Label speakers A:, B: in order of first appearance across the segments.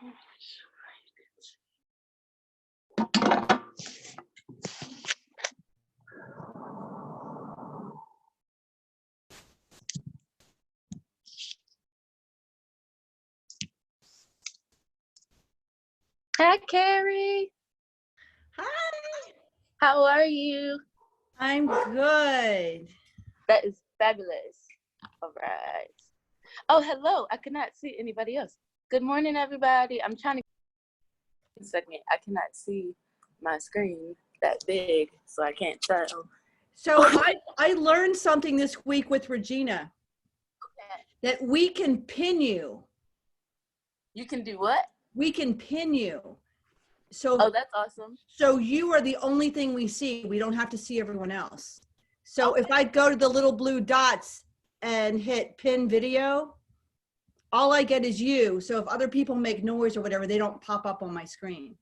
A: Hi, Carrie.
B: Hi.
A: How are you?
B: I'm good.
A: That is fabulous. All right. Oh, hello. I cannot see anybody else. Good morning, everybody. I'm trying to a second. I cannot see my screen that big, so I can't tell.
B: So I learned something this week with Regina. Okay. That we can pin you.
A: You can do what?
B: We can pin you. So
A: oh, that's awesome.
B: So you are the only thing we see. We don't have to see everyone else. So if I go to the little blue dots and hit pin video, all I get is you. So if other people make noise or whatever, they don't pop up on my screen.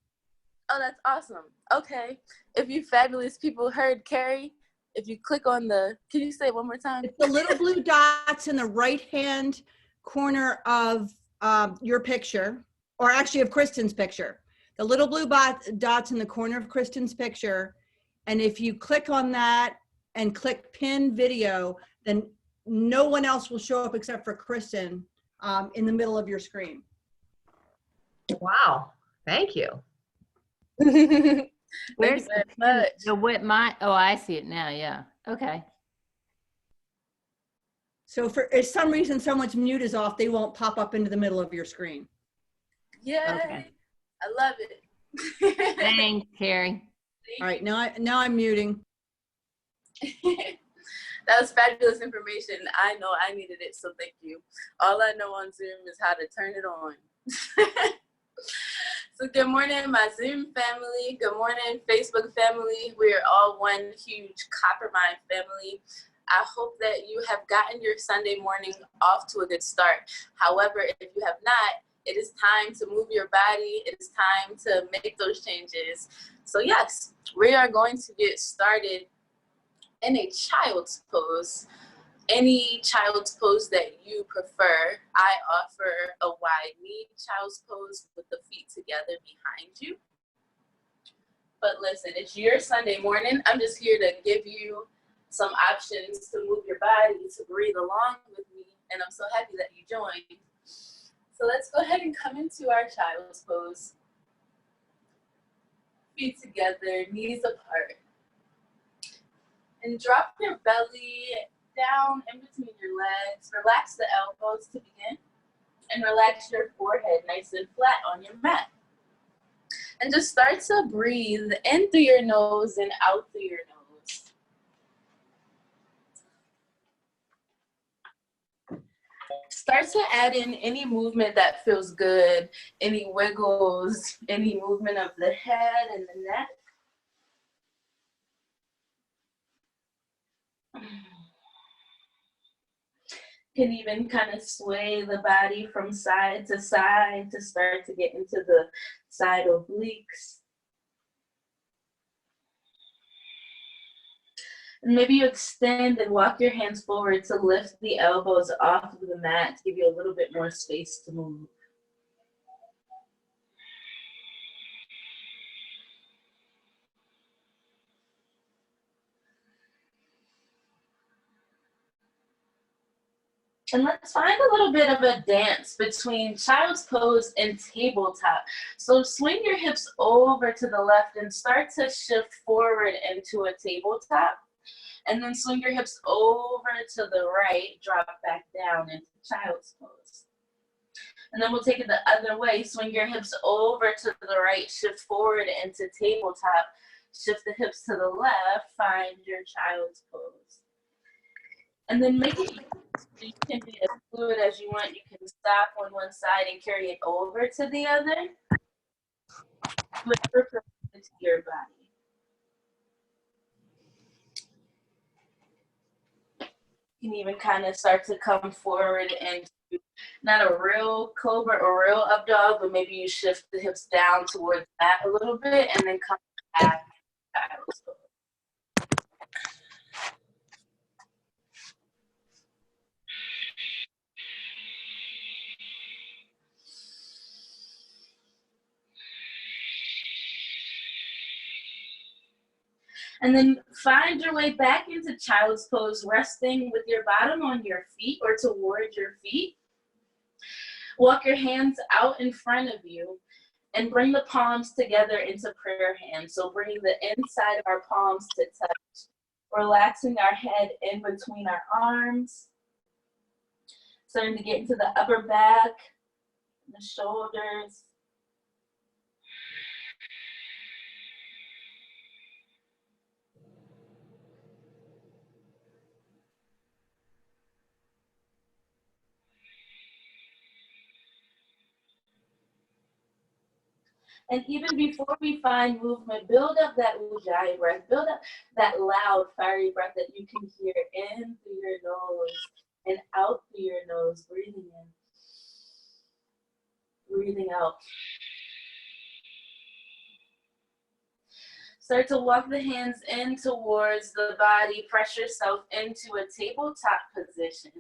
A: Oh, that's awesome. Okay. If you fabulous people heard Carrie, if you click on the, can you say it one more time?
B: It's the little blue dots in the right-hand corner of your picture, or actually of Kristen's picture. The little blue dots in the corner of Kristen's picture. And if you click on that and click pin video, then no one else will show up except for Kristen in the middle of your screen.
C: Wow. Thank you.
A: Where's
D: the what my, oh, I see it now. Yeah. Okay.
B: So if some reason someone's mute is off, they won't pop up into the middle of your screen.
A: Yeah.
D: Okay.
A: I love it.
D: Thanks, Carrie.
B: All right, now I'm muting.
A: That was fabulous information. I know I needed it, so thank you. All I know on Zoom is how to turn it on. So good morning, my Zoom family. Good morning, Facebook family. We're all one huge Coppermine family. I hope that you have gotten your Sunday morning off to a good start. However, if you have not, it is time to move your body. It is time to make those changes. So yes, we are going to get started in a child's pose. Any child's pose that you prefer. I offer a wide knee child's pose with the feet together behind you. But listen, it's your Sunday morning. I'm just here to give you some options to move your body, to breathe along with me, and I'm so happy that you joined. So let's go ahead and come into our child's pose. Feet together, knees apart. And drop your belly down in between your legs. Relax the elbows to begin. And relax your forehead nice and flat on your mat. And just start to breathe in through your nose and out through your nose. Start to add in any movement that feels good, any wiggles, any movement of the head and the neck. Can even kind of sway the body from side to start to get into the side obliques. And maybe you extend and walk your hands forward to lift the elbows off of the mat to give you a little bit more space to move. And let's find a little bit of a dance between child's pose and tabletop. So swing your hips over to the left and start to shift forward into a tabletop. And then swing your hips over to the right, drop back down into child's pose. And then we'll take it the other way. Swing your hips over to the right, shift forward into tabletop. Shift the hips to the left, find your child's pose. And then make it, you can be as fluid as you want. You can stop on one side and carry it over to the other. Whatever fits into your body. You can even kind of start to come forward into not a real cobra or real up dog, but maybe you shift the hips down towards that a little bit and then come back. And then find your way back into child's pose, resting with your bottom on your feet or towards your feet. Walk your hands out in front of you and bring the palms together into prayer hands. So bringing the inside of our palms to touch, relaxing our head in between our arms, starting to get into the upper back, the shoulders. And even before we find movement, build up that ujjayi breath. Build up that loud, fiery breath that you can hear in through your nose and out through your nose. Breathing in, breathing out. Start to walk the hands in towards the body. Press yourself into a tabletop position.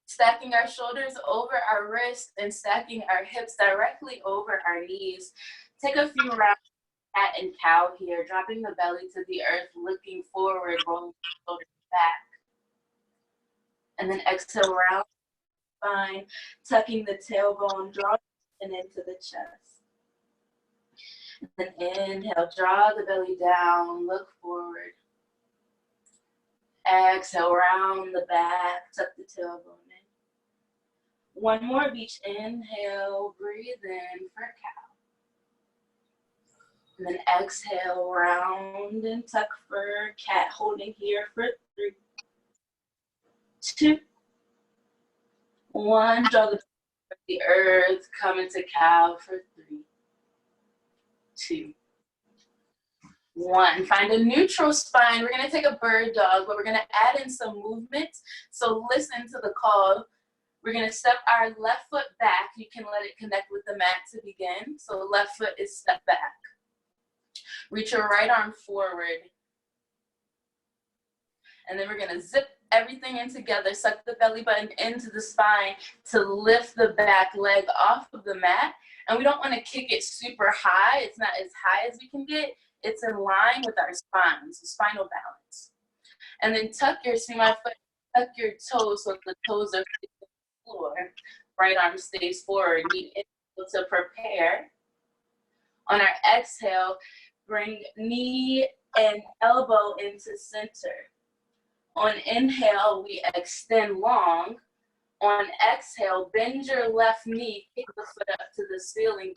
A: Stacking our shoulders over our wrists and stacking our hips directly over our knees. Take a few rounds of cat and cow here, dropping the belly to the earth, looking forward, rolling the shoulders back. And then exhale, round the spine, tucking the tailbone, drawing it into the chest. And then inhale, draw the belly down, look forward. Exhale, round the back, tuck the tailbone in. One more of each. Inhale, breathe in for cow. And then exhale, round and tuck for cat, holding here for 3, 2, 1. Draw the earth, come into cow for 3, 2, 1. Find a neutral spine. We're gonna take a bird dog, but we're gonna add in some movement. So listen to the call. We're gonna step our left foot back. You can let it connect with the mat to begin. So left foot is step back. Reach your right arm forward. And then we're gonna zip everything in together, suck the belly button into the spine to lift the back leg off of the mat. And we don't wanna kick it super high. It's not as high as we can get. It's in line with our spine, so spinal balance. And then tuck your, see my foot, tuck your toes so the toes are facing the floor. Right arm stays forward, knee in to prepare. On our exhale, bring knee and elbow into center. On inhale, we extend long. On exhale, bend your left knee, kick the foot up to the ceiling.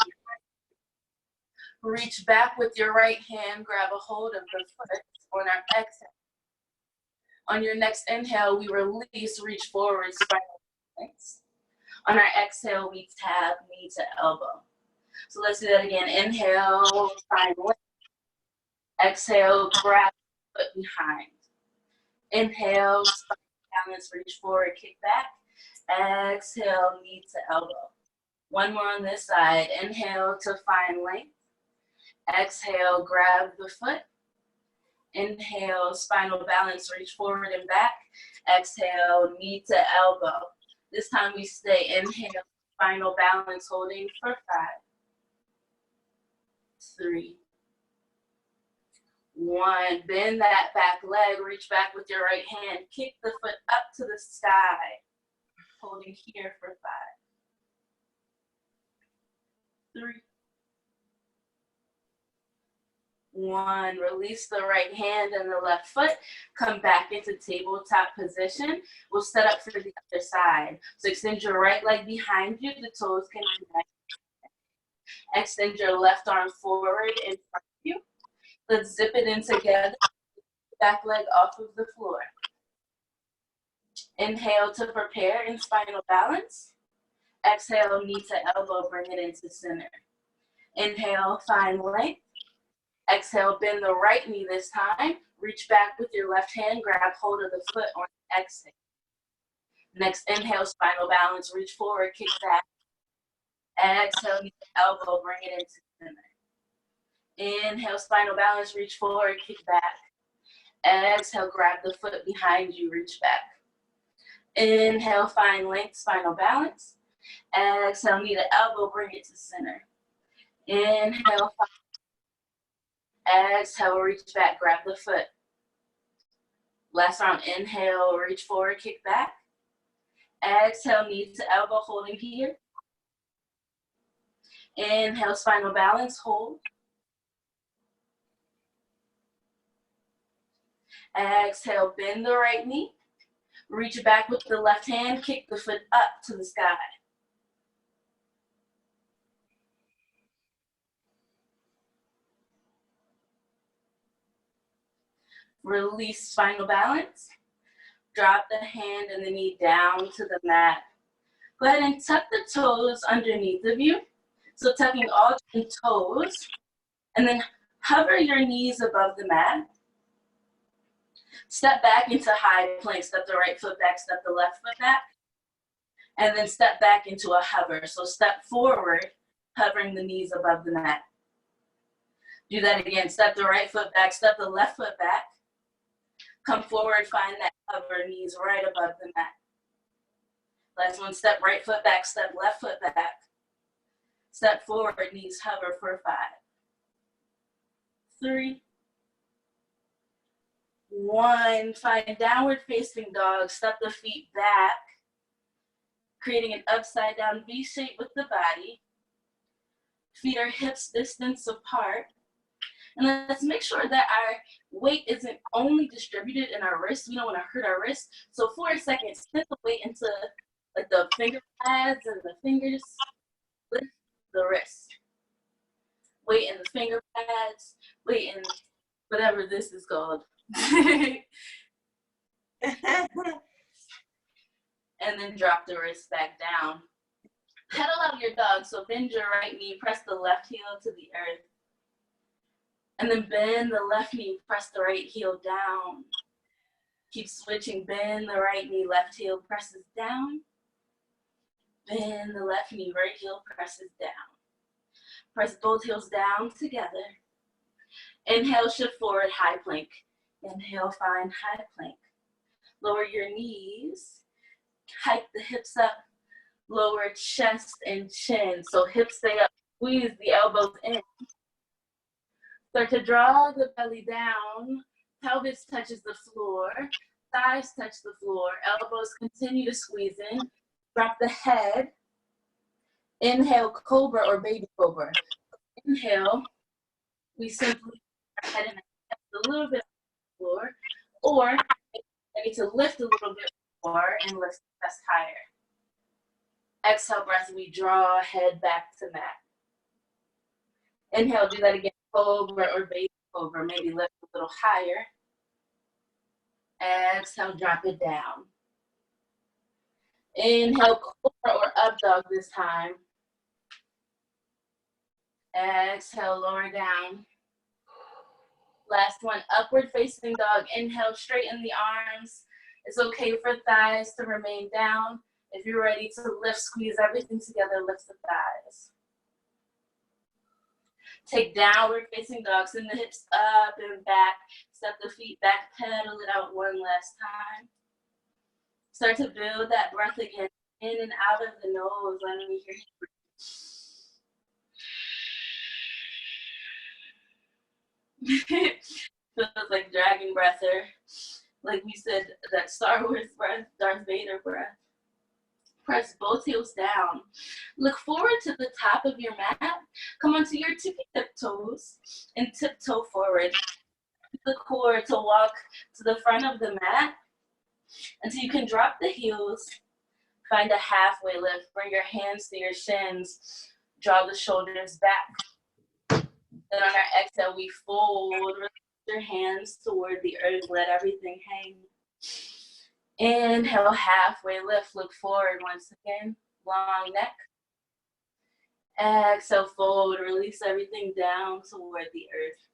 A: Reach back with your right hand, grab a hold of the foot on our exhale. On your next inhale, we release, reach forward, spinal balance. On our exhale, we tap knee to elbow. So let's do that again. Inhale, find length. Exhale, grab foot behind. Inhale, spinal balance, reach forward, kick back. Exhale, knee to elbow. One more on this side. Inhale to find length. Exhale, grab the foot. Inhale, spinal balance, reach forward and back. Exhale, knee to elbow. This time we stay. Inhale, spinal balance, holding for 5, 3, 1. Bend that back leg, reach back with your right hand. Kick the foot up to the sky, holding here for 5, 3, 1. Release the right hand and the left foot. Come back into tabletop position. We'll set up for the other side. So extend your right leg behind you. The toes can connect. Extend your left arm forward in front of you. Let's zip it in together. Back leg off of the floor. Inhale to prepare in spinal balance. Exhale, knee to elbow, bring it into center. Inhale, find length. Exhale, bend the right knee this time. Reach back with your left hand, grab hold of the foot on exhale. Next, inhale, spinal balance, reach forward, kick back. Exhale, knee to elbow, bring it into center. Inhale, spinal balance, reach forward, kick back. Exhale, grab the foot behind you, reach back. Inhale, find length, spinal balance. Exhale, knee to elbow, bring it to center. Inhale. Exhale, reach back, grab the foot. Last round, inhale, reach forward, kick back. Exhale, knee to elbow, holding here. Inhale, spinal balance, hold. Exhale, bend the right knee. Reach back with the left hand, kick the foot up to the sky. Release spinal balance. Drop the hand and the knee down to the mat. Go ahead and tuck the toes underneath of you. So tucking all 10 toes. And then hover your knees above the mat. Step back into high plank. Step the right foot back, step the left foot back. And then step back into a hover. So step forward, hovering the knees above the mat. Do that again. Step the right foot back, step the left foot back. Come forward, find that hover, knees right above the mat. Last one, step right foot back, step left foot back. Step forward, knees hover for 5, 3, 1. Find downward facing dog, step the feet back, creating an upside down V shape with the body. Feet are hips distance apart. And let's make sure that our weight isn't only distributed in our wrists. We don't want to hurt our wrists. So for a second, send the weight into like the finger pads and the fingers. Lift the wrist. Weight in the finger pads. Weight in whatever this is called. And then drop the wrist back down. Pedal out your dog. So bend your right knee, press the left heel to the earth. And then bend the left knee, press the right heel down. Keep switching, bend the right knee, left heel presses down. Bend the left knee, right heel presses down. Press both heels down together. Inhale, shift forward, high plank. Inhale, find high plank. Lower your knees, hike the hips up, lower chest and chin. So hips stay up, squeeze the elbows in. Start to draw the belly down, pelvis touches the floor, thighs touch the floor, elbows continue to squeeze in, drop the head. Inhale, cobra or baby cobra. Inhale, we simply put our head and a little bit on the floor, or I need to lift a little bit more and lift the chest higher. Exhale breath, we draw head back to mat. Inhale, do that again. Cobra or baby cobra, maybe lift a little higher. Exhale, drop it down. Inhale, cobra or up dog this time. Exhale, lower down. Last one, upward facing dog. Inhale, straighten the arms. It's okay for thighs to remain down. If you're ready to lift, squeeze everything together, lift the thighs. Take downward facing dog, send the hips up and back, step the feet back, pedal it out one last time. Start to build that breath again, in and out of the nose, letting me hear you breathe. Feels like dragon breath, or like we said, that Star Wars breath, Darth Vader breath. Press both heels down. Look forward to the top of your mat. Come onto your tippy tip toes and tiptoe forward. Use the core to walk to the front of the mat until you can drop the heels. Find a halfway lift. Bring your hands to your shins. Draw the shoulders back. Then on our exhale, we fold. Release your hands toward the earth. Let everything hang. Inhale, halfway lift, look forward once again, long neck. Exhale, fold, release everything down toward the earth.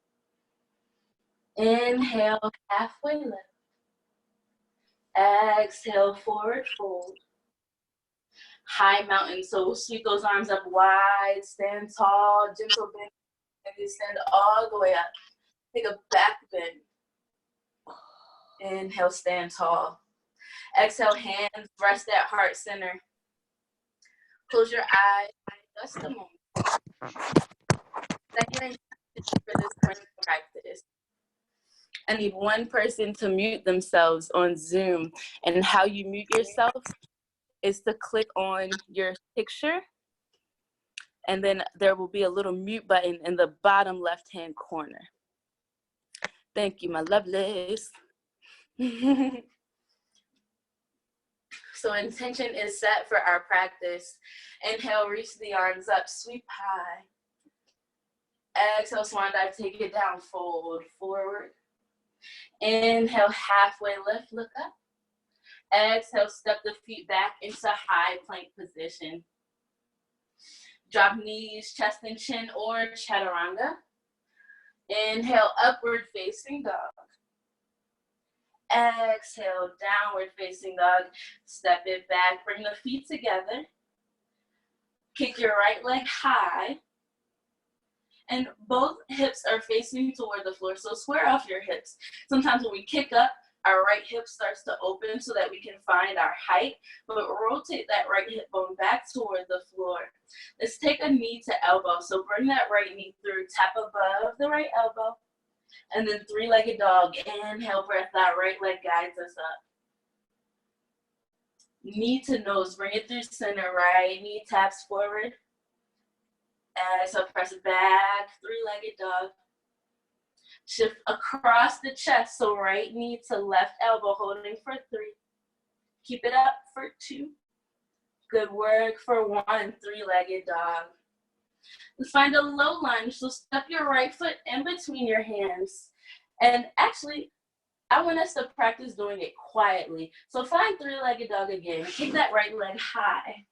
A: Inhale, halfway lift. Exhale, forward fold. High mountain, so sweep those arms up wide, stand tall, gentle bend, and you stand all the way up. Take a back bend. Inhale, stand tall. Exhale, hands rest at heart center. Close your eyes, just a moment. I need one person to mute themselves on Zoom. And how you mute yourself is to click on your picture, and then there will be a little mute button in the bottom left-hand corner. Thank you, my lovelies. So intention is set for our practice. Inhale, reach the arms up, sweep high. Exhale, swan dive, take it down, fold forward. Inhale, halfway lift, look up. Exhale, step the feet back into high plank position. Drop knees, chest and chin, or chaturanga. Inhale, upward facing dog. Exhale, downward facing dog. Step it back, bring the feet together. Kick your right leg high. And both hips are facing toward the floor, so square off your hips. Sometimes when we kick up, our right hip starts to open so that we can find our height, but rotate that right hip bone back toward the floor. Let's take a knee to elbow. So bring that right knee through, tap above the right elbow, and then three-legged dog. Inhale, breath out, right leg guides us up. Knee to nose, bring it through center, right knee taps forward. Exhale, press it back, three-legged dog. Shift across the chest, so right knee to left elbow, holding for 3. Keep it up for 2. Good work for 1, three-legged dog. Let's find a low lunge, so step your right foot in between your hands. And actually, I want us to practice doing it quietly. So find three-legged dog again. Kick that right leg high.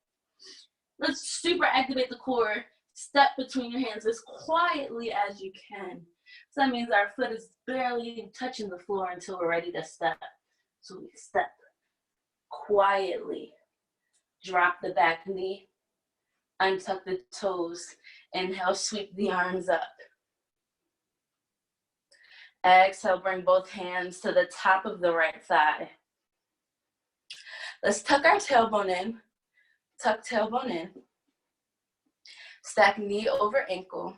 A: Let's super activate the core. Step between your hands as quietly as you can. So that means our foot is barely touching the floor until we're ready to step. So we step quietly. Drop the back knee. Untuck the toes. Inhale, sweep the arms up. Exhale, bring both hands to the top of the right thigh. Let's tuck our tailbone in. Tuck tailbone in. Stack knee over ankle.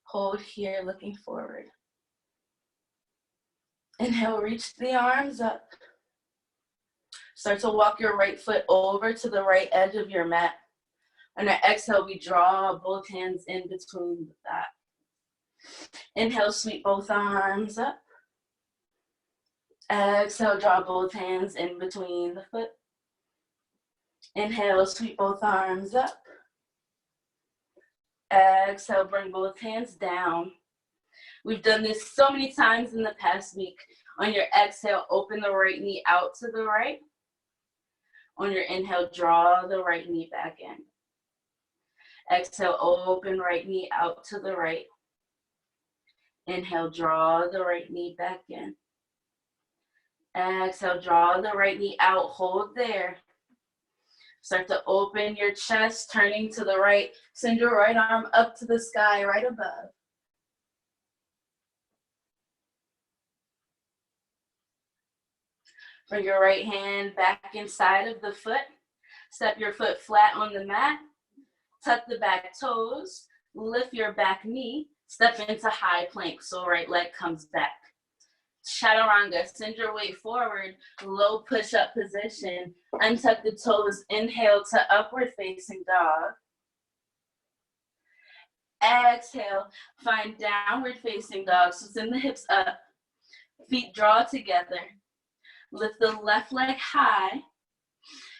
A: Hold here, looking forward. Inhale, reach the arms up. Start to walk your right foot over to the right edge of your mat. On our exhale, we draw both hands in between that. Inhale, sweep both arms up. Exhale, draw both hands in between the foot. Inhale, sweep both arms up. Exhale, bring both hands down. We've done this so many times in the past week. On your exhale, open the right knee out to the right. On your inhale, draw the right knee back in. Exhale, open right knee out to the right. Inhale, draw the right knee back in. Exhale, draw the right knee out, hold there. Start to open your chest, turning to the right. Send your right arm up to the sky, right above. Bring your right hand back inside of the foot. Step your foot flat on the mat. Tuck the back toes. Lift your back knee. Step into high plank, so right leg comes back. Chaturanga, send your weight forward, low push-up position. Untuck the toes, inhale to upward facing dog. Exhale, find downward facing dog, so send the hips up. Feet draw together. Lift the left leg high.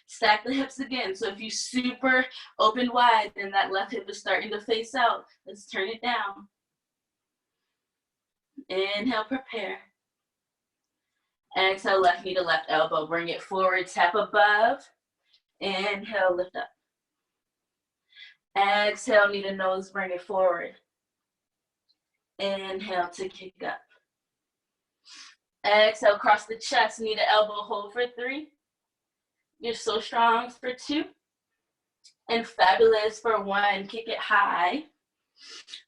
A: Stack the hips again, so if you super open wide, then that left hip is starting to face out. Let's turn it down. Inhale, prepare. Exhale, left knee to left elbow. Bring it forward, tap above. Inhale, lift up. Exhale, knee to nose, bring it forward. Inhale to kick up. Exhale, cross the chest, knee to elbow, hold for 3. You're so strong for 2. And fabulous for 1. Kick it high.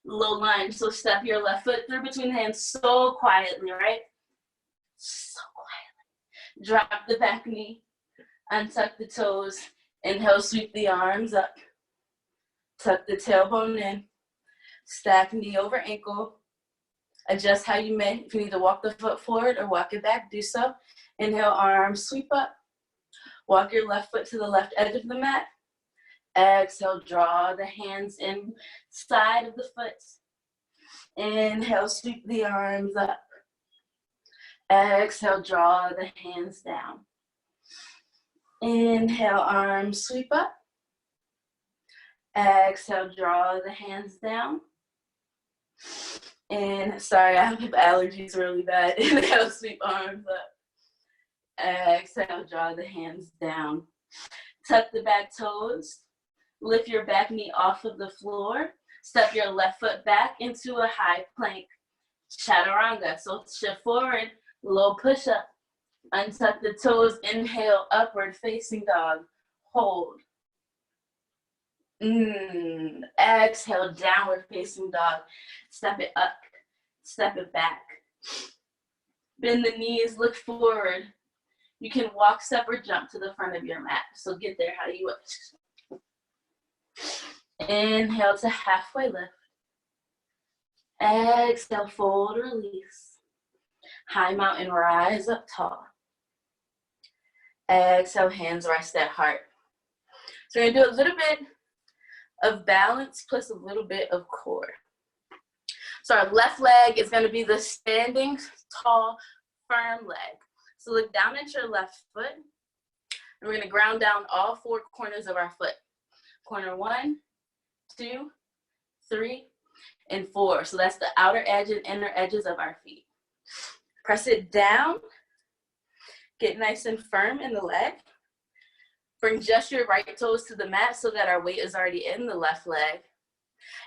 A: Low lunge, so step your left foot through between the hands so quietly, right? So quietly. Drop the back knee, untuck the toes, inhale, sweep the arms up. Tuck the tailbone in, stack knee over ankle. Adjust how you may. If you need to walk the foot forward or walk it back, do so. Inhale, arms sweep up. Walk your left foot to the left edge of the mat. Exhale, draw the hands inside of the foot. Inhale, sweep the arms up. Exhale, draw the hands down. Inhale, arms sweep up. Exhale, draw the hands down. And sorry, I have allergies really bad. Inhale, sweep arms up. Exhale, draw the hands down. Tuck the back toes. Lift your back knee off of the floor. Step your left foot back into a high plank. Chaturanga. So shift forward, low push up. Untuck the toes. Inhale, upward facing dog. Hold. Exhale, downward facing dog. Step it up. Step it back. Bend the knees, look forward. You can walk, step, or jump to the front of your mat. So get there how you wish. Inhale to halfway lift. Exhale, fold, release. High mountain, rise up tall. Exhale, hands rest at heart. So we're gonna do a little bit of balance plus a little bit of core. So our left leg is gonna be the standing tall, firm leg. So look down at your left foot, and we're gonna ground down all four corners of our foot. Corner 1, 2, 3, and 4. So that's the outer edge and inner edges of our feet. Press it down, get nice and firm in the leg. Bring just your right toes to the mat so that our weight is already in the left leg.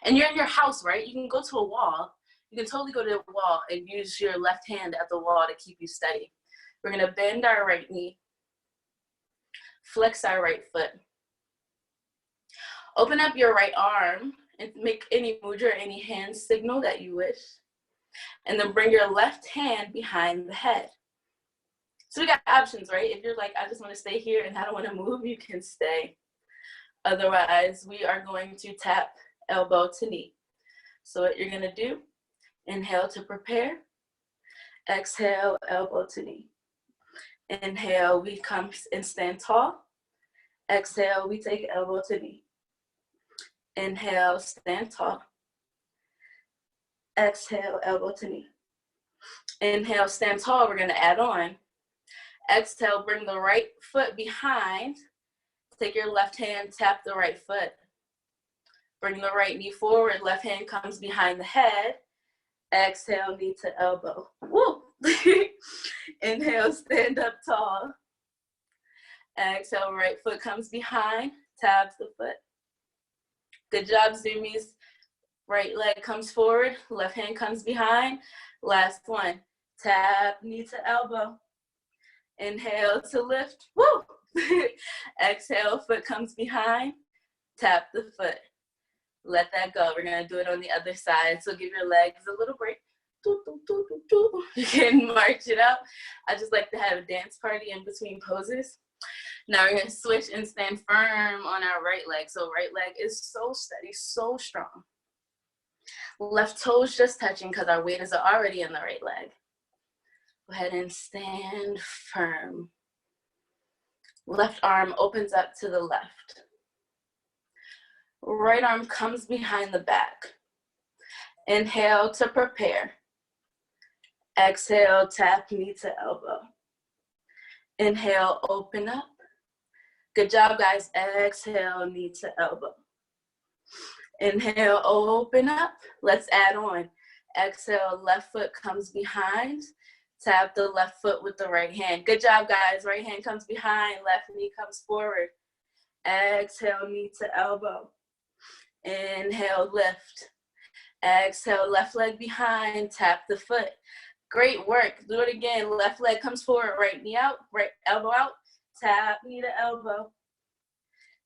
A: And you're in your house, right? You can go to a wall. You can totally go to a wall and use your left hand at the wall to keep you steady. We're gonna bend our right knee, flex our right foot. Open up your right arm and make any mudra, any hand signal that you wish. And then bring your left hand behind the head. So we got options, right? If you're like, I just wanna stay here and I don't wanna move, you can stay. Otherwise, we are going to tap elbow to knee. So what you're gonna do, inhale to prepare. Exhale, elbow to knee. Inhale, we come and stand tall. Exhale, we take elbow to knee. Inhale, stand tall. Exhale, elbow to knee. Inhale, stand tall. We're gonna add on. Exhale, bring the right foot behind. Take your left hand, tap the right foot. Bring the right knee forward, left hand comes behind the head. Exhale, knee to elbow. Woo! Inhale, stand up tall. Exhale, right foot comes behind, tap the foot. Good job, zoomies. Right leg comes forward, left hand comes behind. Last one, tap, knee to elbow. Inhale to lift, woo! Exhale, foot comes behind, tap the foot. Let that go. We're gonna do it on the other side. So give your legs a little break. You can march it out. I just like to have a dance party in between poses. Now we're gonna switch and stand firm on our right leg. So right leg is so steady, so strong. Left toes just touching because our weight is already in the right leg. Go ahead and stand firm. Left arm opens up to the left. Right arm comes behind the back. Inhale to prepare. Exhale, tap knee to elbow. Inhale, open up. Good job, guys. Exhale, knee to elbow. Inhale, open up. Let's add on. Exhale, left foot comes behind. Tap the left foot with the right hand. Good job, guys. Right hand comes behind, left knee comes forward. Exhale, knee to elbow. Inhale, lift. Exhale, left leg behind, tap the foot. Great work. Do it again. Left leg comes forward, right knee out, right elbow out, tap, knee to elbow.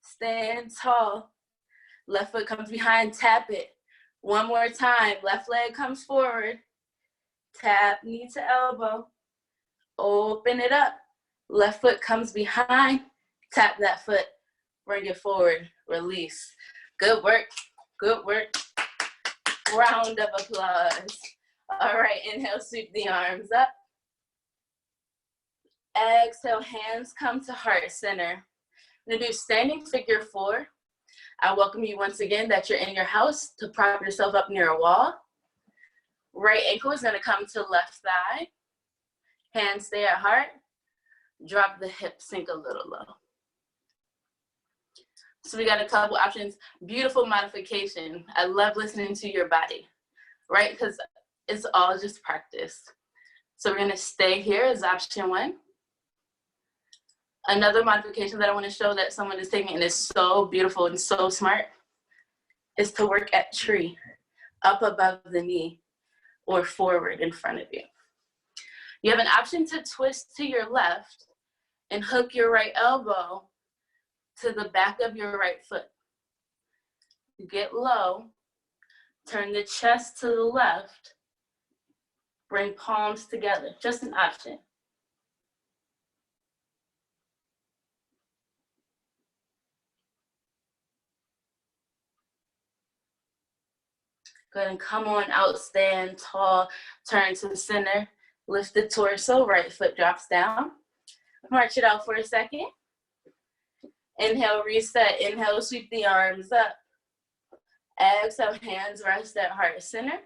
A: Stand tall. Left foot comes behind, tap it. One more time. Left leg comes forward, tap, knee to elbow. Open it up. Left foot comes behind, tap that foot, bring it forward, release. Good work. Good work. Round of applause. All right, inhale, sweep the arms up. Exhale, hands come to heart center. I'm gonna do standing figure 4. I welcome you once again that you're in your house to prop yourself up near a wall. Right ankle is gonna come to left thigh. Hands stay at heart. Drop the hips, sink a little low. So we got a couple options. Beautiful modification. I love listening to your body, right? Because it's all just practice. So we're gonna stay here as option 1. Another modification that I want to show that someone is taking and is so beautiful and so smart is to work at tree, up above the knee or forward in front of you. You have an option to twist to your left and hook your right elbow to the back of your right foot. Get low, turn the chest to the left, bring palms together, just an option. Go ahead and come on out, stand tall, turn to the center, lift the torso, right foot drops down. March it out for a second. Inhale, reset, inhale, sweep the arms up. Exhale, hands rest at heart center,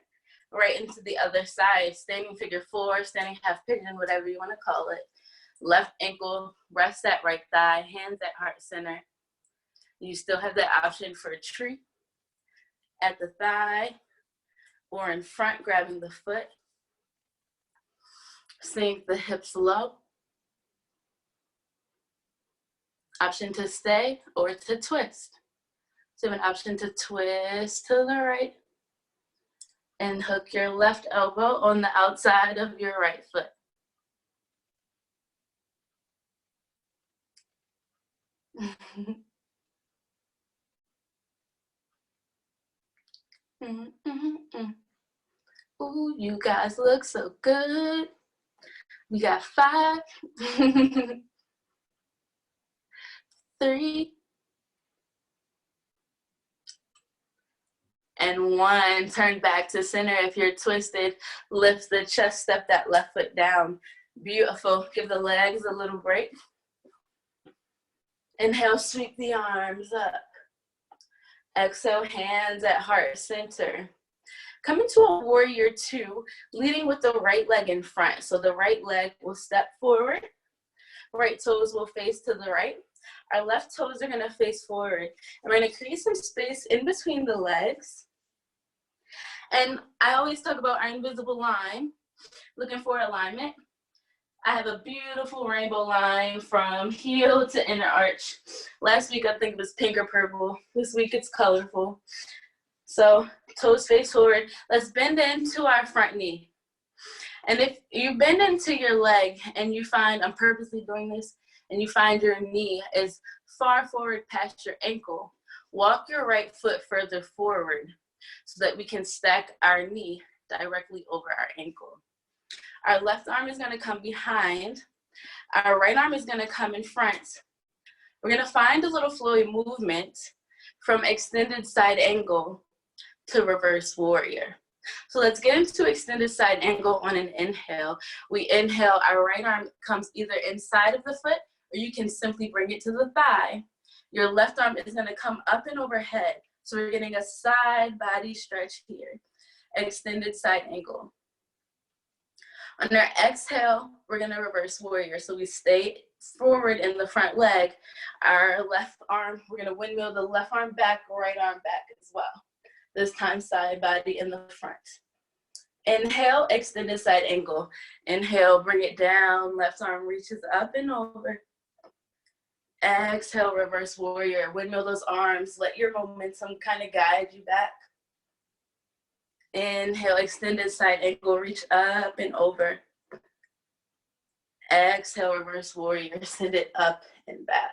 A: right into the other side, standing figure 4, standing half pigeon, whatever you wanna call it. Left ankle, rest at right thigh, hands at heart center. You still have the option for a tree at the thigh, or in front, grabbing the foot. Sink the hips low. Option to stay or to twist. So you have an option to twist to the right and hook your left elbow on the outside of your right foot. Ooh, you guys look so good. We got 5, 3, and 1. Turn back to center. If you're twisted, lift the chest, step that left foot down. Beautiful. Give the legs a little break. Inhale, sweep the arms up. Exhale, hands at heart center. Come into a warrior 2, leading with the right leg in front. So the right leg will step forward. Right toes will face to the right. Our left toes are gonna face forward. And we're gonna create some space in between the legs. And I always talk about our invisible line, looking for alignment. I have a beautiful rainbow line from heel to inner arch. Last week, I think it was pink or purple. This week, it's colorful. So toes face forward. Let's bend into our front knee. And if you bend into your leg and you find, I'm purposely doing this, and you find your knee is far forward past your ankle, walk your right foot further forward so that we can stack our knee directly over our ankle. Our left arm is gonna come behind. Our right arm is gonna come in front. We're gonna find a little flowy movement from extended side angle to reverse warrior. So let's get into extended side angle on an inhale. We inhale, our right arm comes either inside of the foot, or you can simply bring it to the thigh. Your left arm is gonna come up and overhead. So we're getting a side body stretch here. Extended side angle. On our exhale, we're gonna reverse warrior. So we stay forward in the front leg. Our left arm, we're gonna windmill the left arm back, right arm back as well. This time side body in the front. Inhale, extended side angle. Inhale, bring it down, left arm reaches up and over. Exhale, reverse warrior. Windmill those arms, let your momentum kind of guide you back. Inhale, extended side angle, reach up and over. Exhale, reverse warrior, send it up and back.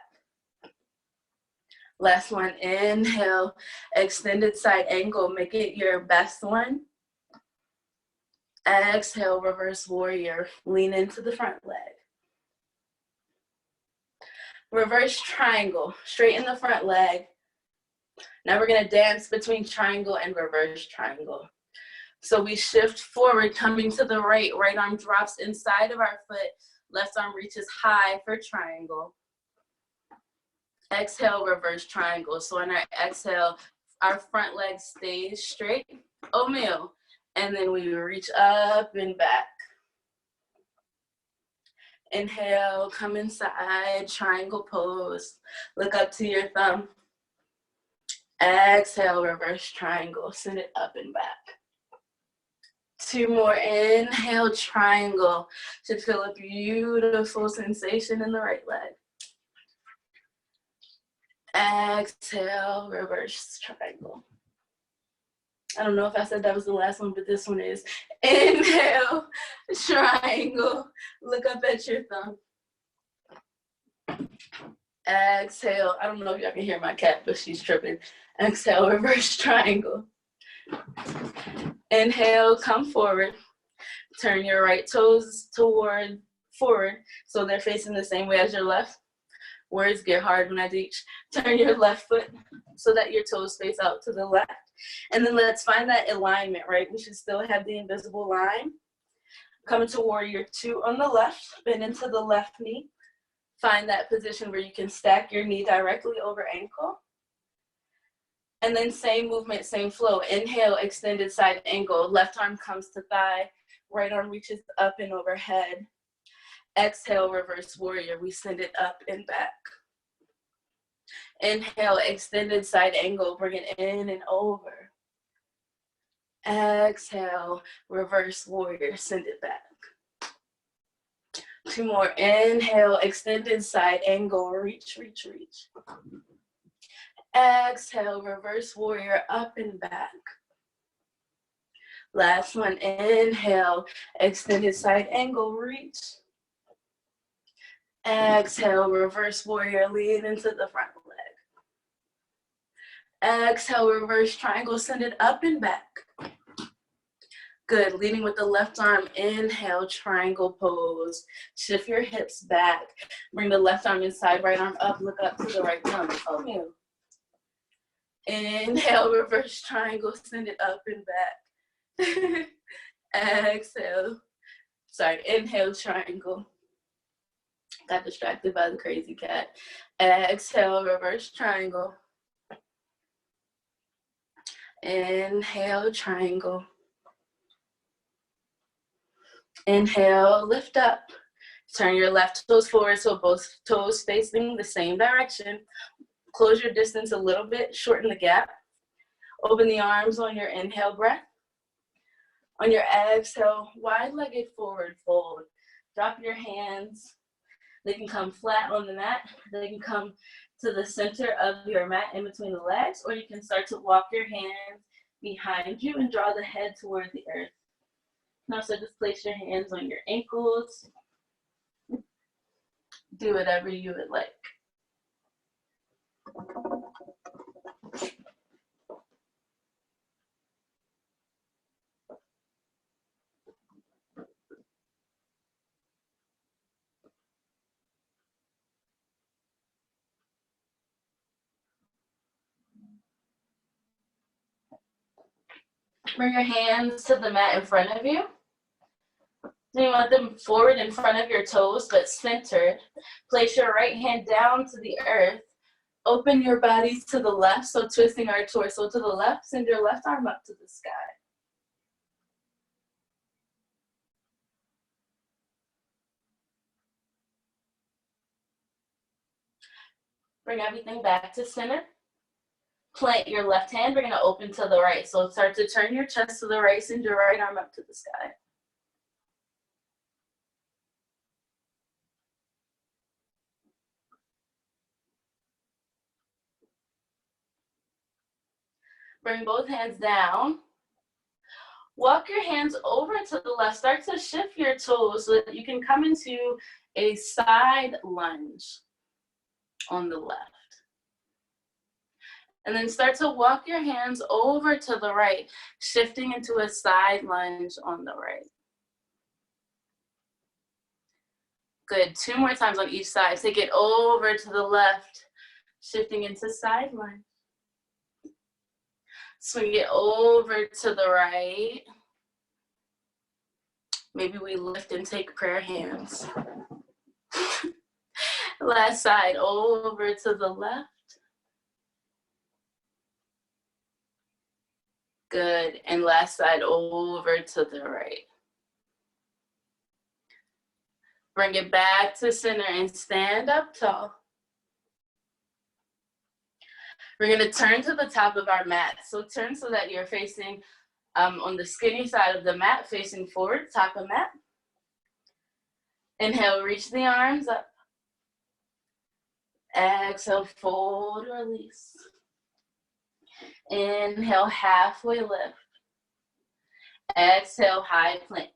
A: Last one, inhale, extended side angle, make it your best one. Exhale, reverse warrior, lean into the front leg. Reverse triangle, straighten the front leg. Now we're gonna dance between triangle and reverse triangle. So we shift forward, coming to the right. Right arm drops inside of our foot. Left arm reaches high for triangle. Exhale, reverse triangle. So on our exhale, our front leg stays straight, oatmeal. And then we reach up and back. Inhale, come inside, triangle pose. Look up to your thumb. Exhale, reverse triangle. Send it up and back. 2 more. Inhale, triangle. Should feel a beautiful sensation in the right leg. Exhale, reverse triangle. I don't know if I said that was the last one, but this one is. Inhale, triangle. Look up at your thumb. Exhale. I don't know if y'all can hear my cat, but she's tripping. Exhale, reverse triangle. Inhale, come forward. Turn your right toes forward so they're facing the same way as your left. Words get hard when I teach. Turn your left foot so that your toes face out to the left. And then let's find that alignment, right? We should still have the invisible line. Coming to warrior 2 on the left, bend into the left knee. Find that position where you can stack your knee directly over ankle. And then same movement, same flow. Inhale, extended side angle. Left arm comes to thigh. Right arm reaches up and overhead. Exhale, reverse warrior. We send it up and back. Inhale, extended side angle. Bring it in and over. Exhale, reverse warrior. Send it back. 2 more. Inhale, extended side angle. Reach, reach, reach. Exhale, reverse warrior, up and back. Last one. Inhale, extended side angle, reach. Exhale, reverse warrior, lean into the front leg. Exhale, reverse triangle, send it up and back. Good, leading with the left arm. Inhale, triangle pose. Shift your hips back. Bring the left arm inside, right arm up, look up to the right thumb. Oatmeal. Inhale, reverse triangle, send it up and back. Exhale. Sorry, inhale, triangle. Got distracted by the crazy cat. Exhale, reverse triangle. Inhale, triangle. Inhale, lift up. Turn your left toes forward so both toes facing the same direction. Close your distance a little bit, shorten the gap. Open the arms on your inhale breath. On your exhale, wide-legged forward fold. Drop your hands. They can come flat on the mat. They can come to the center of your mat in between the legs, or you can start to walk your hands behind you and draw the head toward the earth. Now, so just place your hands on your ankles. Do whatever you would like. Bring your hands to the mat in front of you. You want them forward in front of your toes, but centered. Place your right hand down to the earth. Open your body to the left, so twisting our torso to the left. Send your left arm up to the sky. Bring everything back to center. Plant your left hand, we're gonna open to the right. So start to turn your chest to the right, send your right arm up to the sky. Bring both hands down. Walk your hands over to the left. Start to shift your toes so that you can come into a side lunge on the left. And then start to walk your hands over to the right, shifting into a side lunge on the right. Good, 2 more times on each side. Take it over to the left, shifting into side lunge. Swing it over to the right, Maybe we lift and take prayer hands. Last side, over to the left. Good, and last side over to the right. Bring it back to center and stand up tall. We're gonna turn to the top of our mat. So turn so that you're facing on the skinny side of the mat, facing forward, top of mat. Inhale, reach the arms up. Exhale, fold, release. Inhale, halfway lift. Exhale, high plank.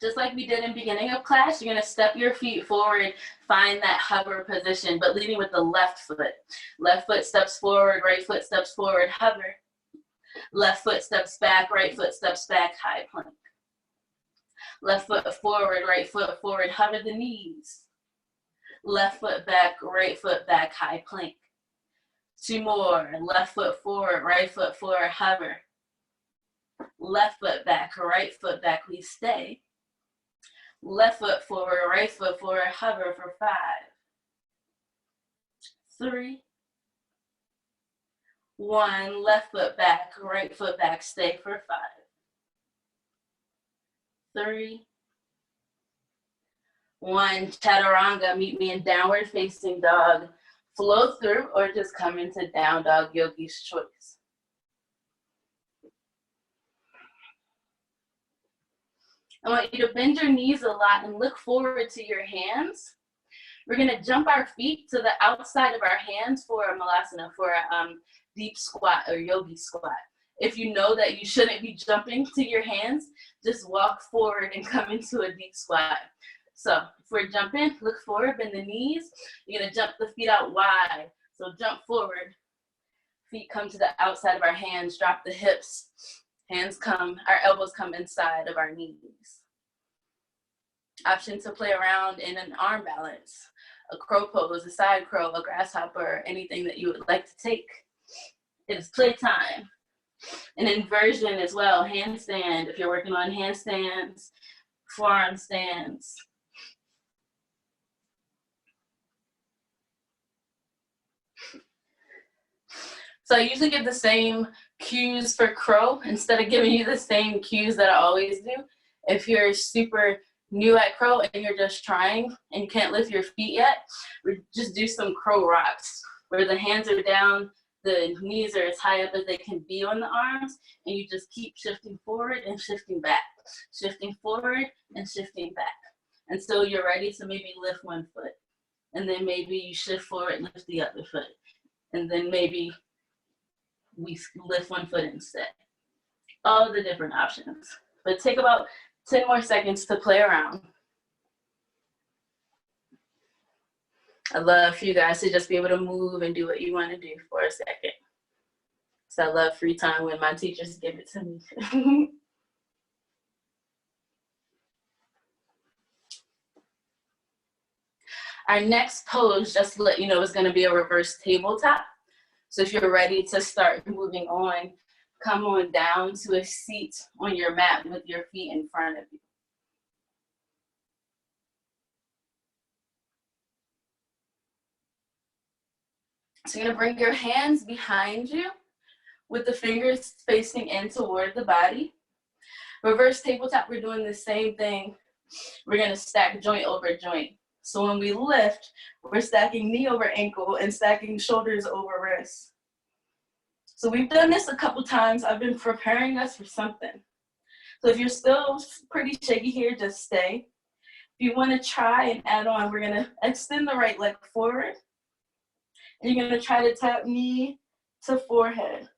A: Just like we did in beginning of class, you're gonna step your feet forward, find that hover position, but leading with the left foot. Left foot steps forward, right foot steps forward, hover. Left foot steps back, right foot steps back, high plank. Left foot forward, right foot forward, hover the knees. Left foot back, right foot back, high plank. 2 more, left foot forward, right foot forward, hover. Left foot back, right foot back, we stay. Left foot forward, right foot forward, hover for 5, 3, 1, left foot back, right foot back, stay for 5, 3, 1, chaturanga, meet me in downward facing dog. Flow through or just come into down dog, yogi's choice. I want you to bend your knees a lot and look forward to your hands. We're gonna jump our feet to the outside of our hands for a malasana, for a deep squat or yogi squat. If you know that you shouldn't be jumping to your hands, just walk forward and come into a deep squat. So if we're jumping, look forward, bend the knees. You're gonna jump the feet out wide. So jump forward, feet come to the outside of our hands, drop the hips. Hands come, our elbows come inside of our knees. Option to play around in an arm balance, a crow pose, a side crow, a grasshopper, anything that you would like to take. It is playtime. An inversion as well, handstand, if you're working on handstands, forearm stands. So I usually give the same cues for crow instead of giving you the same cues that I always do. If you're super new at crow and you're just trying and you can't lift your feet yet, just do some crow rocks where the hands are down, the knees are as high up as they can be on the arms, and you just keep shifting forward and shifting back, shifting forward and shifting back until you're ready to maybe lift one foot. And then maybe you shift forward and lift the other foot. And then maybe we lift one foot instead. All the different options. But take about 10 more seconds to play around. I love for you guys to just be able to move and do what you want to do for a second. So I love free time when my teachers give it to me. Our next pose, just to let you know, is going to be a reverse tabletop. So if you're ready to start moving on, come on down to a seat on your mat with your feet in front of you. So you're gonna bring your hands behind you with the fingers facing in toward the body. Reverse tabletop, we're doing the same thing. We're gonna stack joint over joint. So when we lift, we're stacking knee over ankle and stacking shoulders over wrist. So we've done this a couple times. I've been preparing us for something. So if you're still pretty shaky here, just stay. If you wanna try and add on, we're gonna extend the right leg forward. And you're gonna try to tap knee to forehead.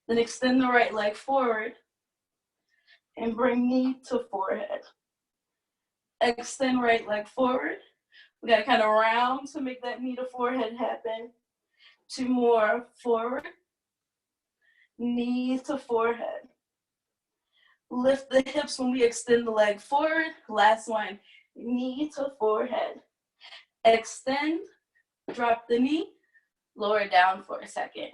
A: Then extend the right leg forward and bring knee to forehead. Extend right leg forward. We gotta kind of round to make that knee to forehead happen. 2 more, forward, knee to forehead. Lift the hips when we extend the leg forward. Last one, knee to forehead. Extend, drop the knee, lower down for a second.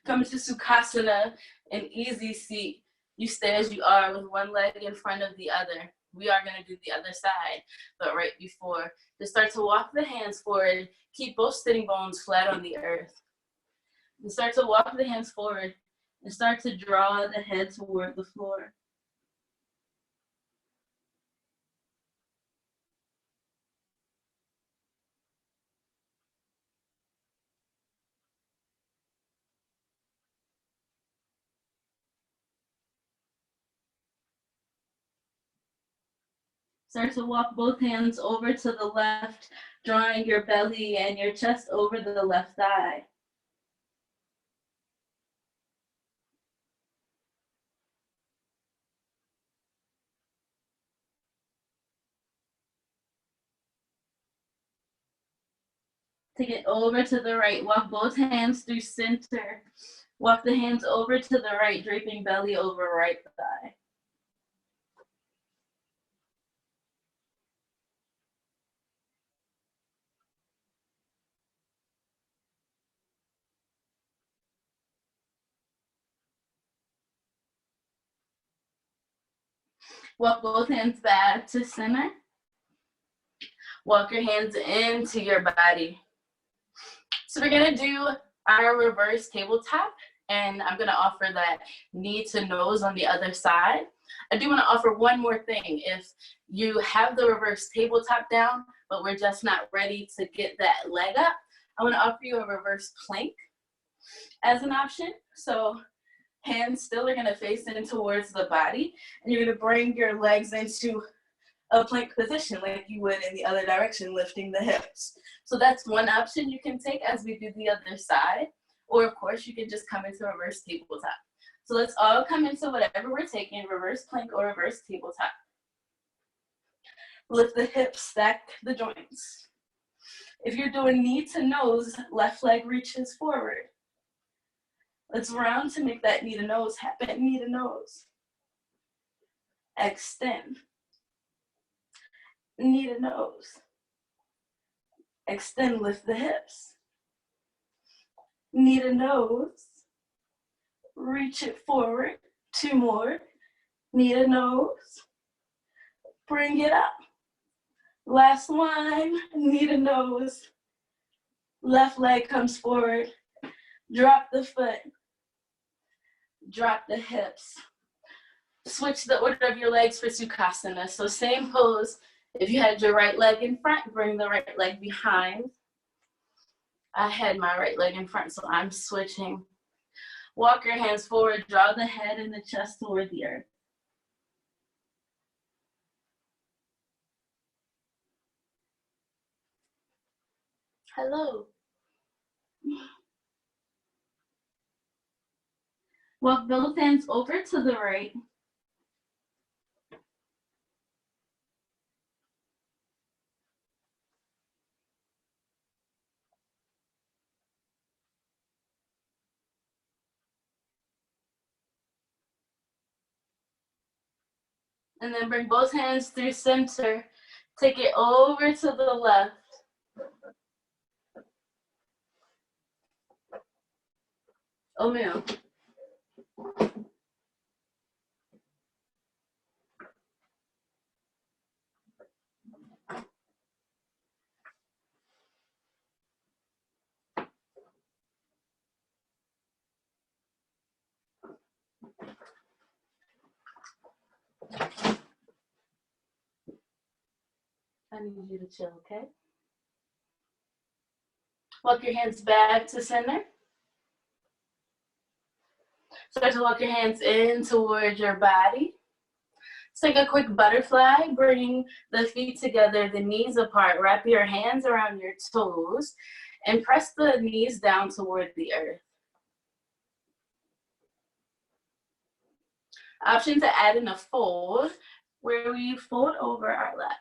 A: Come to Sukhasana, an easy seat. You stay as you are with one leg in front of the other. We are going to do the other side, but right before, just start to walk the hands forward. Keep both sitting bones flat on the earth. And start to walk the hands forward and start to draw the head toward the floor. Start to walk both hands over to the left, drawing your belly and your chest over the left thigh. Take it over to the right. Walk both hands through center. Walk the hands over to the right, draping belly over right thigh. Walk both hands back to center. Walk your hands into your body. So we're gonna do our reverse tabletop, and I'm gonna offer that knee to nose on the other side. I do wanna offer one more thing. If you have the reverse tabletop down, but we're just not ready to get that leg up, I wanna offer you a reverse plank as an option. So hands still are gonna face in towards the body, and you're gonna bring your legs into a plank position like you would in the other direction, lifting the hips. So that's one option you can take as we do the other side. Or of course, you can just come into reverse tabletop. So let's all come into whatever we're taking, reverse plank or reverse tabletop. Lift the hips, stack the joints. If you're doing knee to nose, left leg reaches forward. Let's round to make that knee to nose happen, knee to nose. Extend. Knee to nose. Extend, lift the hips. Knee to nose. Reach it forward. Two more. Knee to nose. Bring it up. Last one. Knee to nose. Left leg comes forward. Drop the foot. Drop the hips. Switch the order of your legs for Sukhasana. So same pose. If you had your right leg in front, bring the right leg behind. I had my right leg in front, so I'm switching. Walk your hands forward, draw the head and the chest toward the earth. Hello. Walk both hands over to the right. And then bring both hands through center. Take it over to the left. Oh, no. I need you to chill, okay? Walk your hands back to center. Start to walk your hands in towards your body. Let's take a quick butterfly. Bring the feet together, the knees apart. Wrap your hands around your toes and press the knees down toward the earth. Option to add in a fold where we fold over our lap.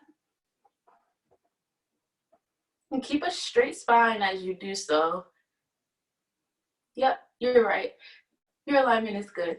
A: And keep a straight spine as you do so. Yep, you're right. Your alignment is good.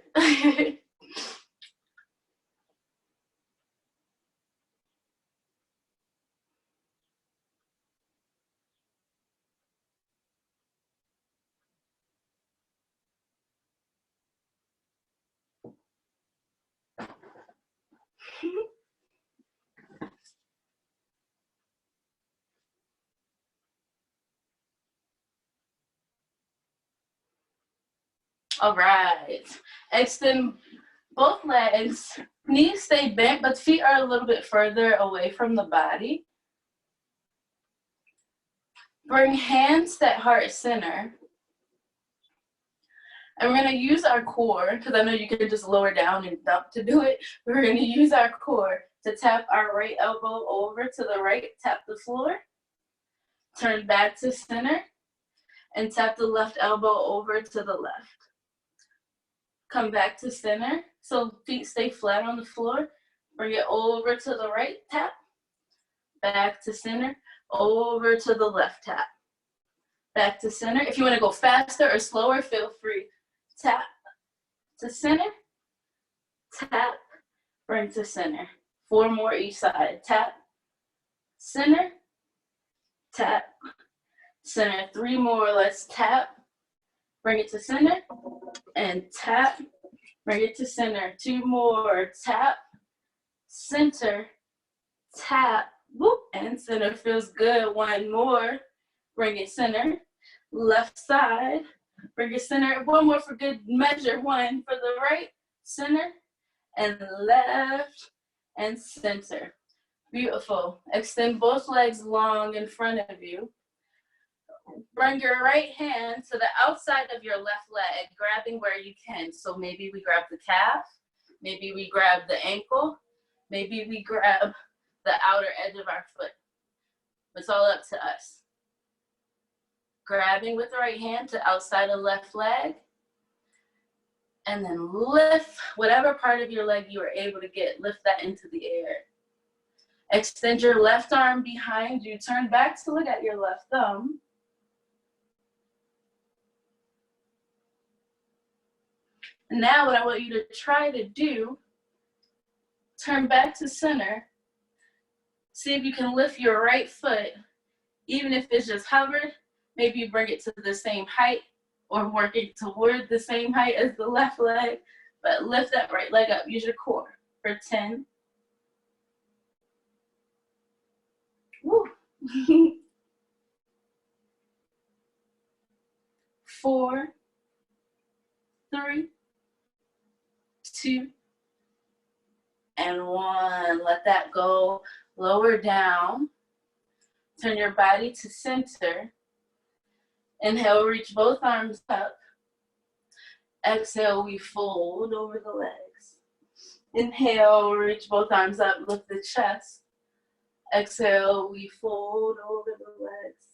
A: All right. Extend both legs. Knees stay bent, but feet are a little bit further away from the body. Bring hands to heart center. And we're going to use our core, because I know you could just lower down and dump to do it. We're going to use our core to tap our right elbow over to the right, tap the floor, turn back to center, and tap the left elbow over to the left. Come back to center, so feet stay flat on the floor. Bring it over to the right, tap, back to center, over to the left, tap, back to center. If you want to go faster or slower, feel free. Tap to center, tap, bring to center. 4 more each side. Tap, center, tap, center. 3 more, let's tap, bring it to center, and tap, bring it to center. 2 more, tap, center, tap, whoop, and center. Feels good. 1 more, bring it center, left side, bring it center. 1 more for good measure. 1 for the right, center, and left, and center. Beautiful. Extend both legs long in front of you. Bring your right hand to the outside of your left leg, grabbing where you can. So maybe we grab the calf, maybe we grab the ankle, maybe we grab the outer edge of our foot. It's all up to us. Grabbing with the right hand to outside of left leg, and then lift whatever part of your leg you are able to get, lift that into the air. Extend your left arm behind you, turn back to look at your left thumb. And now what I want you to try to do, turn back to center. See if you can lift your right foot, even if it's just hovered. Maybe you bring it to the same height or working toward the same height as the left leg, but lift that right leg up. Use your core for 10. Woo. 4, 3, 2, and 1. Let that go. Lower down. Turn your body to center. Inhale, reach both arms up. Exhale, we fold over the legs. Inhale, reach both arms up, lift the chest. Exhale, we fold over the legs.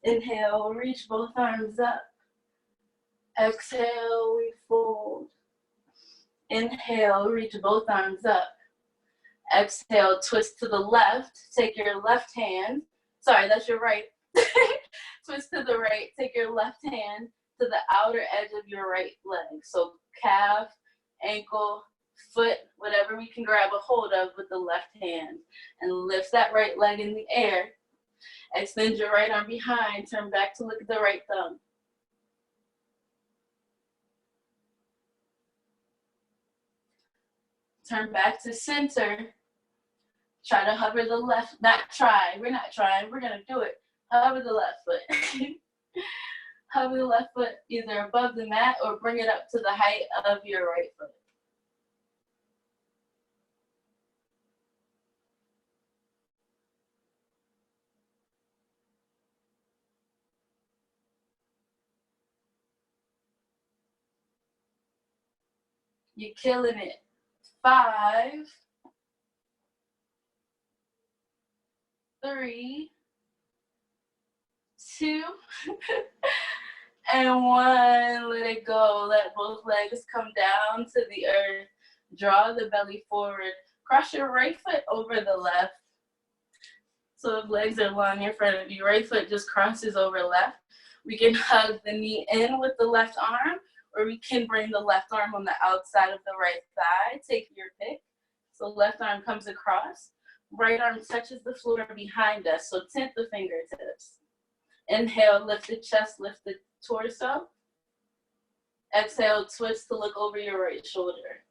A: Inhale, reach both arms up. Exhale, we fold. Inhale, reach both arms up. Exhale, twist to the left. Take your left hand. Sorry, that's your right. Twist to the right. Take your left hand to the outer edge of your right leg. So calf, ankle, foot, whatever we can grab a hold of with the left hand. And lift that right leg in the air. Extend your right arm behind. Turn back to look at the right thumb. Turn back to center. Try to hover the left, not try, we're not trying, we're gonna do it. Hover the left foot. Hover the left foot either above the mat or bring it up to the height of your right foot. You're killing it. 5, 3, 2, and 1. Let it go. Let both legs come down to the earth. Draw the belly forward. Cross your right foot over the left. So if legs are long in front of you, right foot just crosses over left. We can hug the knee in with the left arm, or we can bring the left arm on the outside of the right thigh. Take your pick. So left arm comes across. Right arm touches the floor behind us. So tip the fingertips. Inhale, lift the chest, lift the torso. Exhale, twist to look over your right shoulder.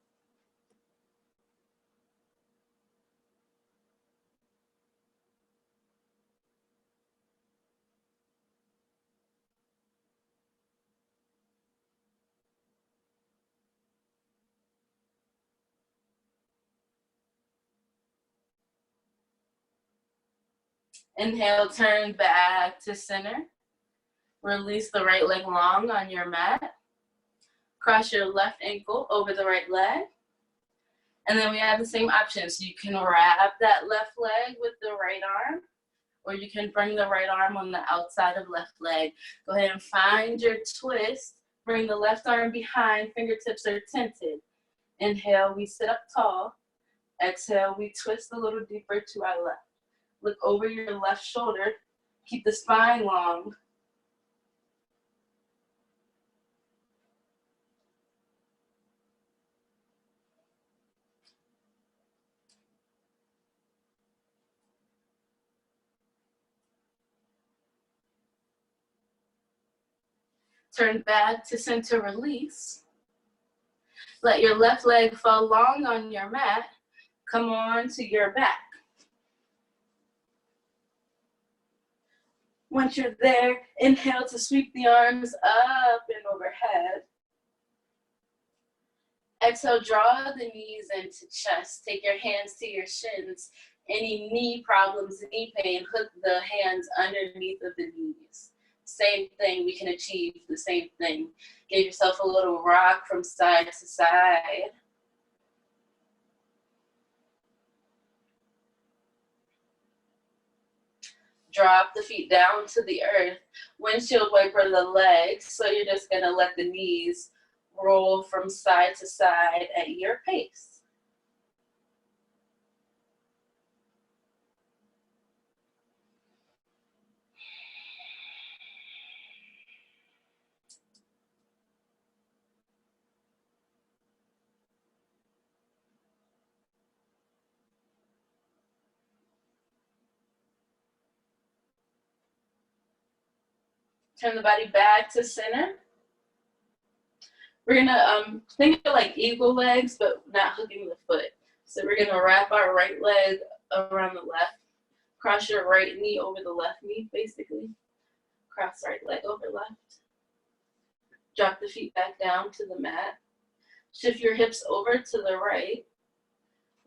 A: Inhale, turn back to center. Release the right leg long on your mat. Cross your left ankle over the right leg. And then we have the same options. You can wrap that left leg with the right arm, or you can bring the right arm on the outside of left leg. Go ahead and find your twist. Bring the left arm behind, fingertips are tented. Inhale, we sit up tall. Exhale, we twist a little deeper to our left. Look over your left shoulder. Keep the spine long. Turn back to center, release. Let your left leg fall long on your mat. Come on to your back. Once you're there, inhale to sweep the arms up and overhead. Exhale, draw the knees into chest. Take your hands to your shins. Any knee problems, knee pain, hook the hands underneath of the knees. Same thing, we can achieve the same thing. Give yourself a little rock from side to side. Drop the feet down to the earth. Windshield wiper the legs, so you're just gonna let the knees roll from side to side at your pace. Turn the body back to center. We're gonna think of like eagle legs, but not hooking the foot. So we're gonna wrap our right leg around the left. Cross your right knee over the left knee, basically. Cross right leg over left. Drop the feet back down to the mat. Shift your hips over to the right.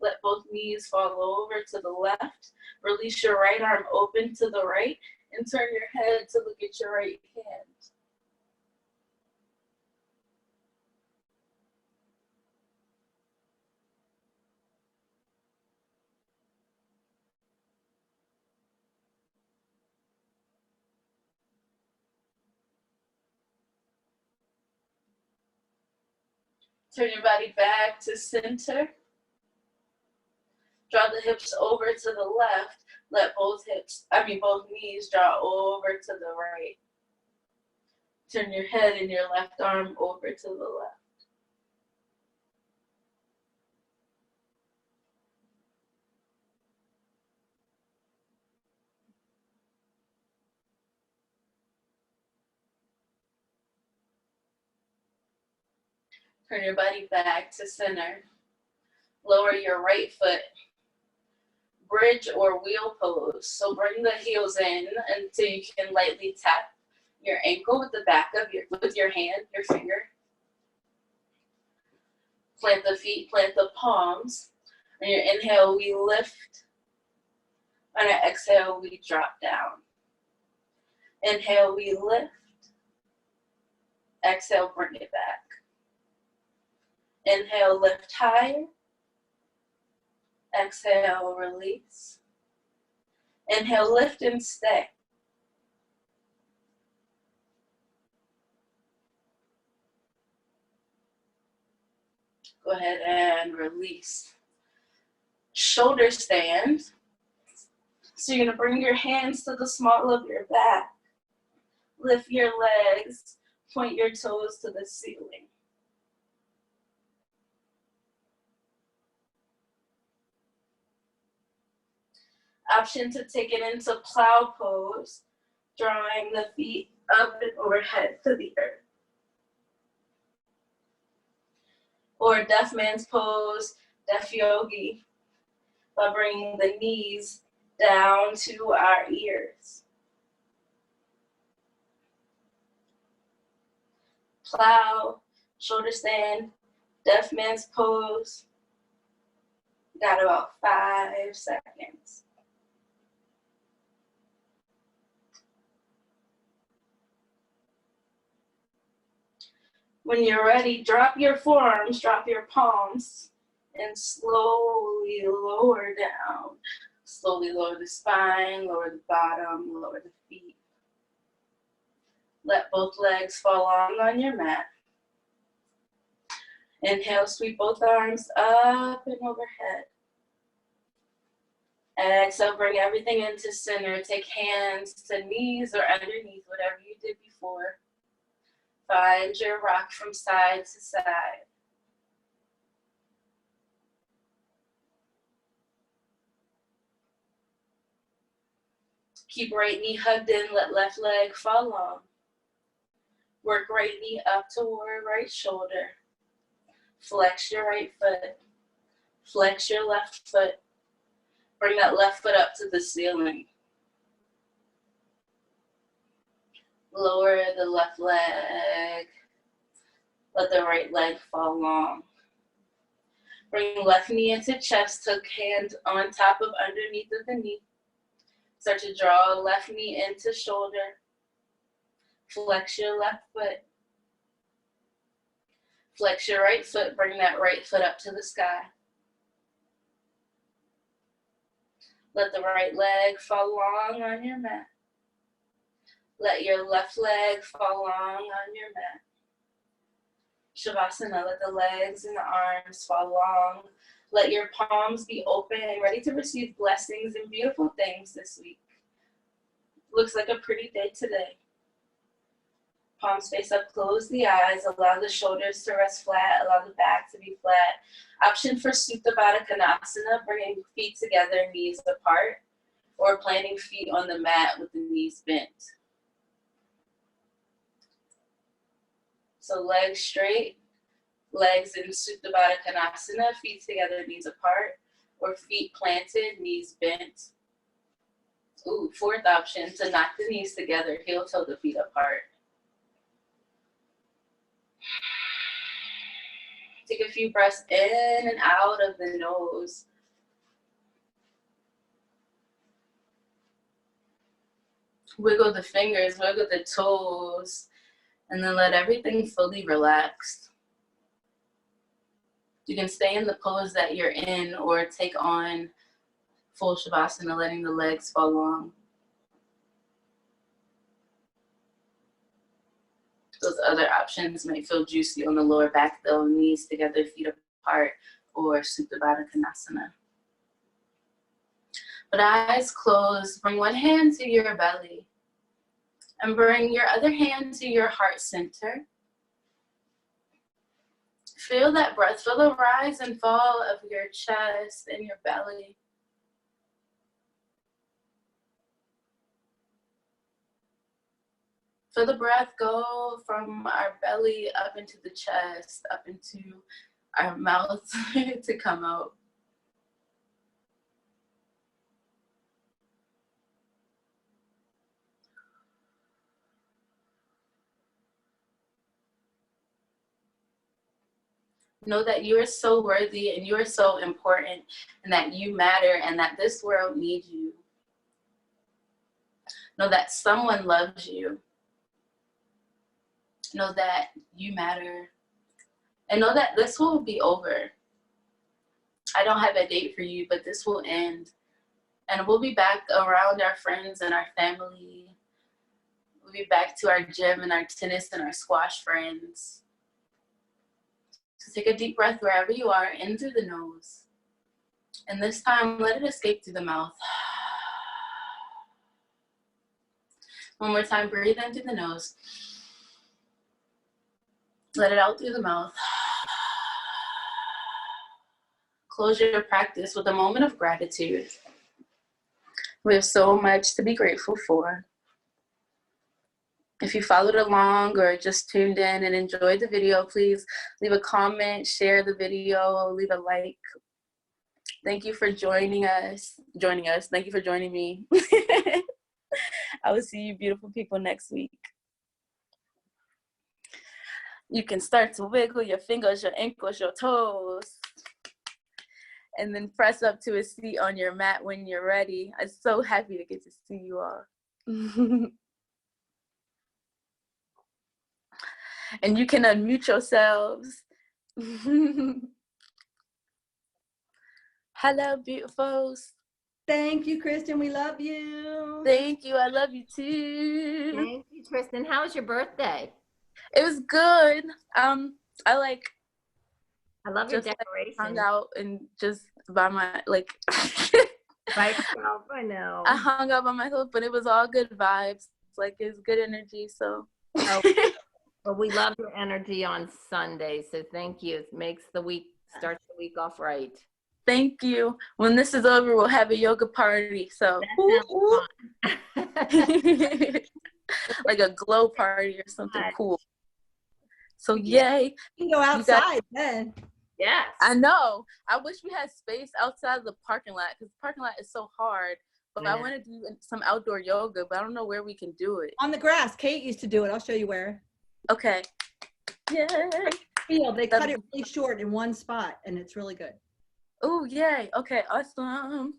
A: Let both knees fall over to the left. Release your right arm open to the right and turn your head to look at your right hand. Turn your body back to center. Draw the hips over to the left. Let both knees draw over to the right. Turn your head and your left arm over to the left. Turn your body back to center. Lower your right foot. Bridge or wheel pose. So bring the heels in until you can lightly tap your ankle with the back of your hand, your finger. Plant the feet, plant the palms. On your inhale, we lift. On our exhale, we drop down. Inhale, we lift. Exhale, bring it back. Inhale, lift higher. Exhale, release. Inhale, lift and stay. Go ahead and release. Shoulder stand. So you're gonna bring your hands to the small of your back. Lift your legs, point your toes to the ceiling. Option to take it into plow pose, drawing the feet up and overhead to the earth. Or deaf man's pose, deaf yogi, by bringing the knees down to our ears. Plow, shoulder stand, deaf man's pose. Got about 5 seconds. When you're ready, drop your forearms, drop your palms, and slowly lower down. Slowly lower the spine, lower the bottom, lower the feet. Let both legs fall on your mat. Inhale, sweep both arms up and overhead. Exhale, bring everything into center. Take hands to knees or underneath, whatever you did before. Find your rock from side to side. Keep right knee hugged in, let left leg fall long. Work right knee up toward right shoulder. Flex your right foot. Flex your left foot. Bring that left foot up to the ceiling. Lower the left leg. Let the right leg fall long. Bring left knee into chest, tuck hand on top of underneath of the knee. Start to draw left knee into shoulder. Flex your left foot. Flex your right foot, bring that right foot up to the sky. Let the right leg fall long on your mat. Let your left leg fall long on your mat. Shavasana, let the legs and the arms fall long. Let your palms be open and ready to receive blessings and beautiful things this week. Looks like a pretty day today. Palms face up, close the eyes, allow the shoulders to rest flat, allow the back to be flat. Option for Supta Baddha Konasana, bringing feet together, knees apart, or planting feet on the mat with the knees bent. So legs straight, legs in Supta Baddha Konasana, feet together, knees apart, or feet planted, knees bent. Ooh, fourth option, to knock the knees together, heel toe the feet apart. Take a few breaths in and out of the nose. Wiggle the fingers, wiggle the toes, and then let everything fully relax. You can stay in the pose that you're in or take on full Shavasana, letting the legs fall long. Those other options might feel juicy on the lower back though, knees together, feet apart, or Supta Baddha Konasana. But eyes closed, bring one hand to your belly and bring your other hand to your heart center. Feel that breath, feel the rise and fall of your chest and your belly. Feel the breath go from our belly up into the chest, up into our mouth to come out. Know that you are so worthy and you are so important and that you matter and that this world needs you. Know that someone loves you. Know that you matter. And know that this will be over. I don't have a date for you, but this will end. And we'll be back around our friends and our family. We'll be back to our gym and our tennis and our squash friends. So take a deep breath wherever you are, in through the nose. And this time, let it escape through the mouth. One more time, breathe in through the nose. Let it out through the mouth. Close your practice with a moment of gratitude. We have so much to be grateful for. If you followed along or just tuned in and enjoyed the video, please leave a comment, share the video, leave a like. Thank you for joining us. Thank you for joining me. I will see you beautiful people next week. You can start to wiggle your fingers, your ankles, your toes, and then press up to a seat on your mat when you're ready. I'm so happy to get to see you all. And you can unmute yourselves. Hello, beautifuls.
B: Thank you, Kristen. We love you.
A: Thank you. I love you too.
D: Thank you, Kristen. How was your birthday?
A: It was good. I
D: love your
A: just
D: decoration.
A: hung out and just by my
D: By yourself, I know.
A: I hung out by myself, but it was all good vibes. Like it's good energy. So
D: Oh, well, we love your energy on Sunday, so thank you. It makes the week, starts the week off right.
A: thank you. When this is over, we'll have a yoga party. So
D: That sounds fun.
A: like a glow party or something cool. So yay.
B: You can go outside then.
D: Yes.
A: I know. I wish we had space outside the parking lot because the parking lot is so hard. But I want to do some outdoor yoga, but I don't know where we can do it.
B: On the grass. Kate used to do it. I'll show you where.
A: Okay. Yay.
B: They cut it really short in one spot, and it's really good.
A: Oh, yay. Okay, awesome.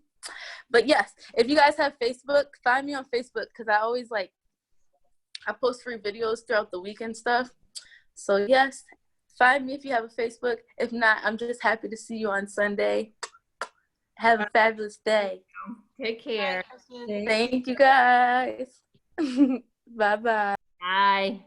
A: But yes, if you guys have Facebook, find me on Facebook because I always I post free videos throughout the week and stuff. So yes, find me if you have a Facebook. If not, I'm just happy to see you on Sunday. Have a fabulous day.
D: Take care.
A: Thank you guys. Bye-bye.
D: Bye.